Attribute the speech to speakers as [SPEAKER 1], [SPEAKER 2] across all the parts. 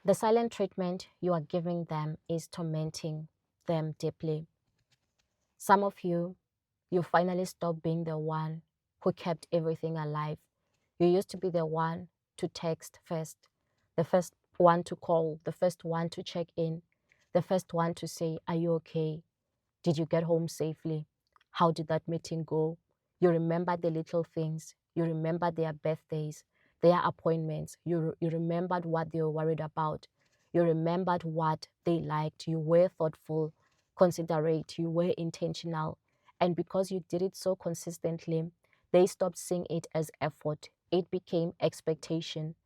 [SPEAKER 1] The silent treatment you are giving them is tormenting them deeply. Some of you finally stopped being the one who kept everything alive. You used to be the one to text first, the first one to call, the first one to check in, the first one to say, "Are you okay? Did you get home safely? How did that meeting go?" You remember the little things. You remember their birthdays, their appointments. You remembered what they were worried about. You remembered what they liked. You were thoughtful, considerate. You were intentional. And because you did it so consistently, they stopped seeing it as effort. It became expectation.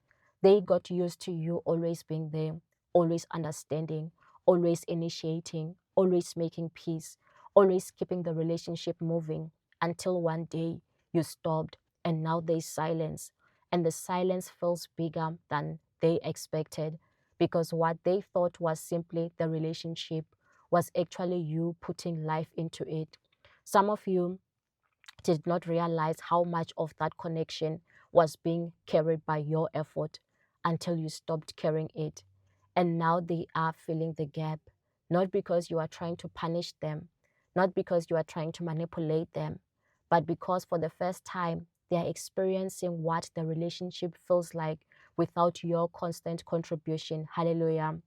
[SPEAKER 1] They got used to you always being there, always understanding, always initiating, always making peace, always keeping the relationship moving until one day you stopped and now there's silence. And the silence feels bigger than they expected because what they thought was simply the relationship was actually you putting life into it. Some of you did not realize how much of that connection was being carried by your effort until you stopped carrying it. And now they are filling the gap, not because you are trying to punish them, not because you are trying to manipulate them, but because for the first time, they are experiencing what the relationship feels like without your constant contribution. Hallelujah.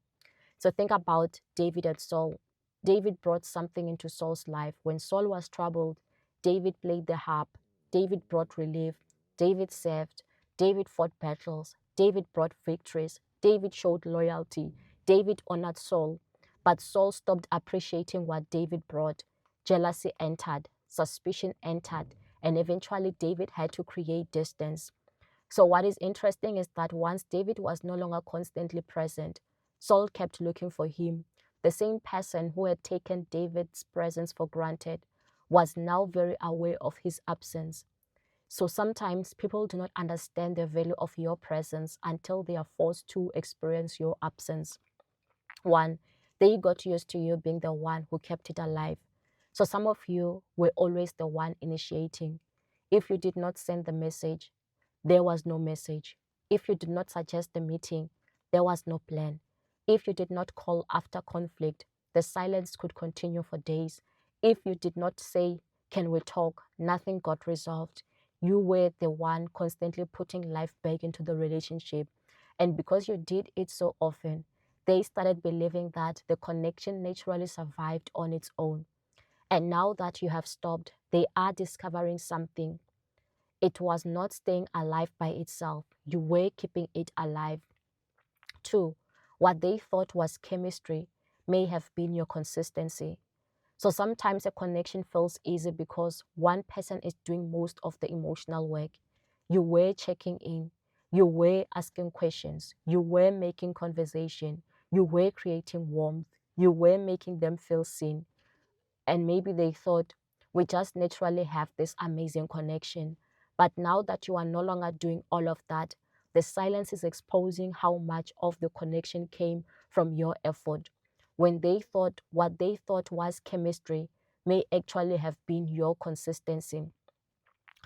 [SPEAKER 1] So think about David and Saul. David brought something into Saul's life. When Saul was troubled, David played the harp. David brought relief. David served. David fought battles. David brought victories. David showed loyalty. David honored Saul. But Saul stopped appreciating what David brought. Jealousy entered. Suspicion entered. And eventually, David had to create distance. So, what is interesting is that once David was no longer constantly present, Saul kept looking for him. The same person who had taken David's presence for granted was now very aware of his absence. So sometimes people do not understand the value of your presence until they are forced to experience your absence. One, they got used to you being the one who kept it alive. So some of you were always the one initiating. If you did not send the message, there was no message. If you did not suggest the meeting, there was no plan. If you did not call after conflict, the silence could continue for days. If you did not say, "Can we talk?" nothing got resolved. You were the one constantly putting life back into the relationship. And because you did it so often, they started believing that the connection naturally survived on its own. And now that you have stopped, they are discovering something. It was not staying alive by itself. You were keeping it alive. Two, what they thought was chemistry may have been your consistency. So sometimes a connection feels easy because one person is doing most of the emotional work. You were checking in. You were asking questions. You were making conversation. You were creating warmth. You were making them feel seen. And maybe they thought, we just naturally have this amazing connection. But now that you are no longer doing all of that, the silence is exposing how much of the connection came from your effort. When they thought what they thought was chemistry may actually have been your consistency.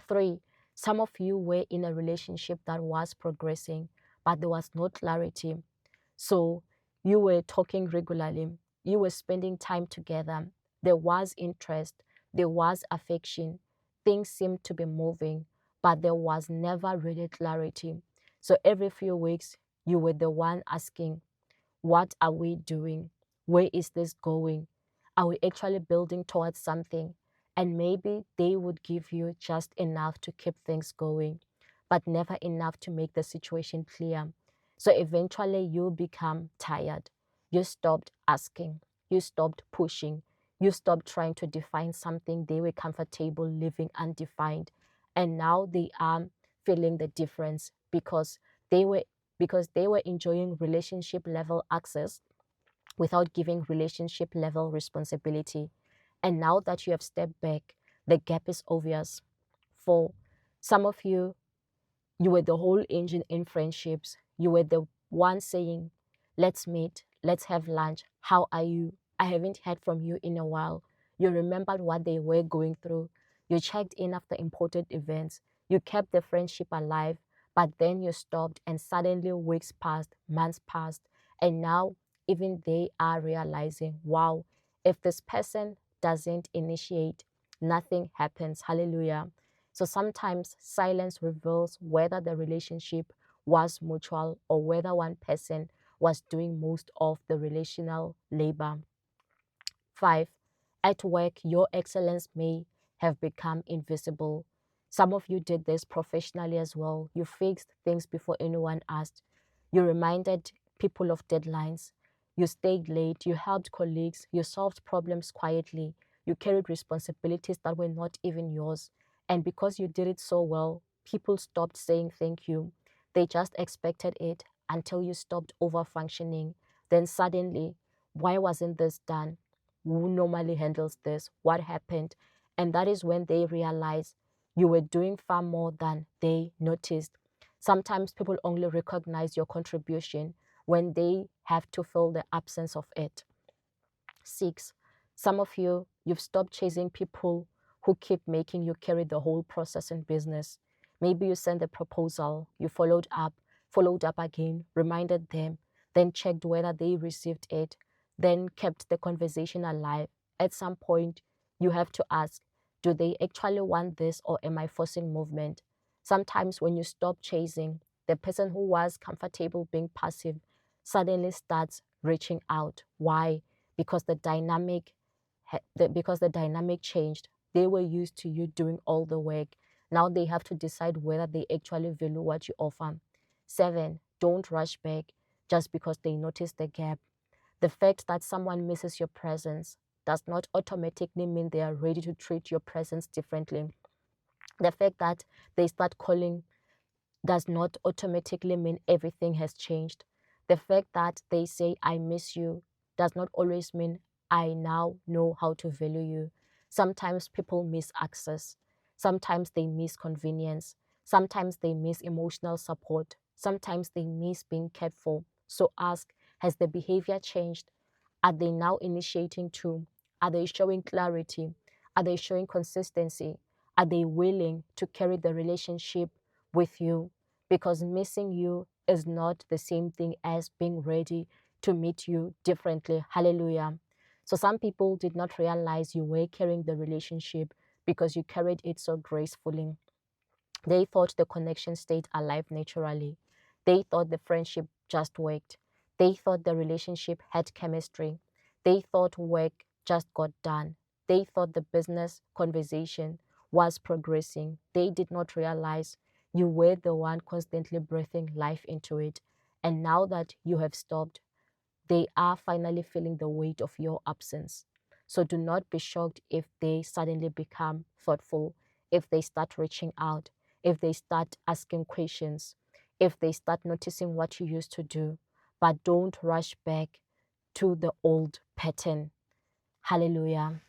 [SPEAKER 1] Three, some of you were in a relationship that was progressing, but there was no clarity. So you were talking regularly, you were spending time together, there was interest, there was affection, things seemed to be moving, but there was never really clarity. So every few weeks, you were the one asking, what are we doing? Where is this going? Are we actually building towards something? And maybe they would give you just enough to keep things going, but never enough to make the situation clear. So eventually you become tired. You stopped asking. You stopped pushing. You stopped trying to define something they were comfortable living undefined. And now they are feeling the difference they were because they were enjoying relationship level access without giving relationship level responsibility. And now that you have stepped back, the gap is obvious. For some of you, you were the whole engine in friendships. You were the one saying, "Let's meet, let's have lunch. How are you? I haven't heard from you in a while." You remembered what they were going through. You checked in after important events. You kept the friendship alive, but then you stopped, and suddenly weeks passed, months passed, And now even they are realizing, wow, if this person doesn't initiate, nothing happens. Hallelujah. So sometimes silence reveals whether the relationship was mutual or whether one person was doing most of the relational labor. 5. At work, your excellence may have become invisible. Some of you did this professionally as well. You fixed things before anyone asked. You reminded people of deadlines. You stayed late. You helped colleagues. You solved problems quietly. You carried responsibilities that were not even yours. And because you did it so well, people stopped saying thank you. They just expected it until you stopped over functioning. Then suddenly, why wasn't this done? Who normally handles this? What happened? And that is when they realize you were doing far more than they noticed. Sometimes people only recognize your contribution when they have to fill the absence of it. 6. Some of you, you've stopped chasing people who keep making you carry the whole process in business. Maybe you sent a proposal, you followed up again, reminded them, then checked whether they received it, then kept the conversation alive. At some point, you have to ask, do they actually want this or am I forcing movement? Sometimes when you stop chasing, the person who was comfortable being passive suddenly starts reaching out. Why? Because the dynamic changed. They were used to you doing all the work. Now they have to decide whether they actually value what you offer. 7, don't rush back just because they notice the gap. The fact that someone misses your presence does not automatically mean they are ready to treat your presence differently. The fact that they start calling does not automatically mean everything has changed. The fact that they say, I miss you, does not always mean I now know how to value you. Sometimes people miss access. Sometimes they miss convenience. Sometimes they miss emotional support. Sometimes they miss being cared for. So ask, has the behavior changed? Are they now initiating too? Are they showing clarity? Are they showing consistency? Are they willing to carry the relationship with you? Because missing you is not the same thing as being ready to meet you differently. Hallelujah. So some people did not realize you were carrying the relationship because you carried it so gracefully. They thought the connection stayed alive naturally. They thought the friendship just worked. They thought the relationship had chemistry. They thought work just got done. They thought the business conversation was progressing. They did not realize you were the one constantly breathing life into it. And now that you have stopped, they are finally feeling the weight of your absence. So do not be shocked if they suddenly become thoughtful, if they start reaching out, if they start asking questions, if they start noticing what you used to do. But don't rush back to the old pattern. Hallelujah.